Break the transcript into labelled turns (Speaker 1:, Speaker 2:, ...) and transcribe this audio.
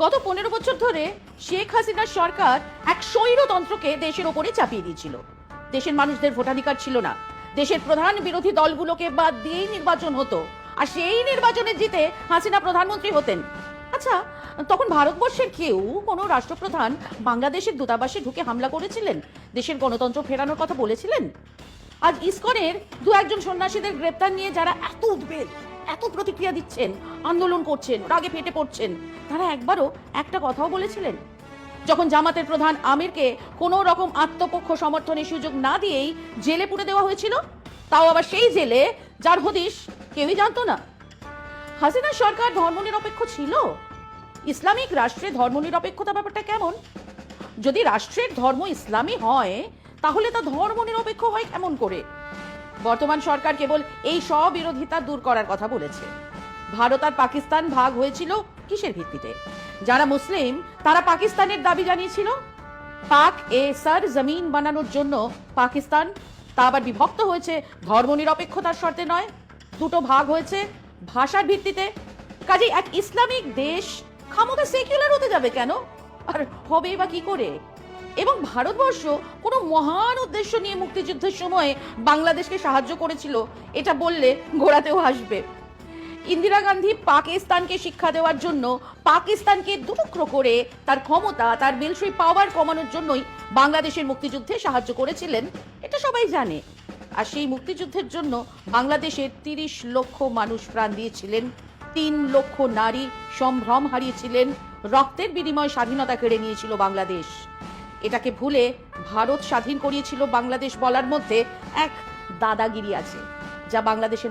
Speaker 1: গত 15 বছর ধরে শেখ হাসিনার সরকার এক স্বৈরতন্ত্রকে দেশের ওপরে চাপিয়ে দিয়েছিল। দেশের মানুষদের ভোটাধিকার ছিল না। দেশের প্রধান বিরোধী দলগুলোকে বাদ দিয়েই নির্বাচন হতো, আর সেই নির্বাচনে জিতে হাসিনা প্রধানমন্ত্রী হতেন। আচ্ছা, তখন ভারতবর্ষের কেউ কোনো রাষ্ট্রপ্রধান বাংলাদেশের দূতাবাসে ঢুকে হামলা করেছিলেন, দেশের গণতন্ত্র ফেরানোর কথা বলেছিলেন? আজ ইসকনের দু একজন সন্ন্যাসীদের গ্রেপ্তার নিয়ে যারা এত উদ্বেগ, এত প্রতিক্রিয়া দিচ্ছেন, আন্দোলন করছেন, রাগে ফেটে পড়ছেন, তারা একবারও একটা কথাও বলেছিলেন? যখন জামাতের প্রধান আমিরকে কোনো রকম আত্মপক্ষ সমর্থনের সুযোগ না দিয়েই জেলে পুরে দেওয়া হয়েছিল, তাও আবার সেই জেলে যার হদিশ কেউই জানতো না। হাসিনা সরকার ধর্মনিরপেক্ষ ছিল? ইসলামিক রাষ্ট্রে ধর্মনিরপেক্ষতা ব্যাপারটা কেমন? যদি রাষ্ট্রের ধর্ম ইসলামী হয়, তাহলে তা ধর্মনিরপেক্ষ হয় কেমন করে? বর্তমান সরকার কেবল এই স্ববিরোধিতা দূর করার কথা বলেছে। ভারত আর পাকিস্তান ভাগ হয়েছিল কিসের ভিত্তিতে? যারা মুসলিম তারা পাকিস্তানের দাবি জানিয়েছিল। পাক এ সার জমিন বানানোর জন্য পাকিস্তান, তা আবার বিভক্ত হয়েছে ধর্মনিরপেক্ষতার শর্তে নয়, দুটো ভাগ হয়েছে ভাষার ভিত্তিতে। কাজেই এক ইসলামিক দেশ খামোখা সেকুলার হতে যাবে কেন? আর হবে বা কি করে? এবং ভারতবর্ষ কোনো মহান উদ্দেশ্য নিয়ে মুক্তিযুদ্ধের সময় বাংলাদেশকে সাহায্য করেছিল, এটা বললে ঘোরাতেও হাসবে। ইন্দিরা গান্ধী পাকিস্তানকে শিক্ষা দেওয়ার জন্য, পাকিস্তানকে দুটুকরো করে তার ক্ষমতা, তার মিলিটারি পাওয়ার কমানোর জন্যই বাংলাদেশের মুক্তিযুদ্ধে সাহায্য করেছিলেন, এটা সবাই জানে। আর সেই মুক্তিযুদ্ধের জন্য বাংলাদেশের 30 লক্ষ মানুষ প্রাণ দিয়েছিলেন, 3 লক্ষ নারী সম্ভ্রম হারিয়েছিলেন, রক্তের বিনিময়ে স্বাধীনতা কেড়ে নিয়েছিল বাংলাদেশ। এটাকে ভুলে ভারত স্বাধীন করিয়েছিল বাংলাদেশ বলার মধ্যে এক দাদাগিরি আছে, যা বাংলাদেশের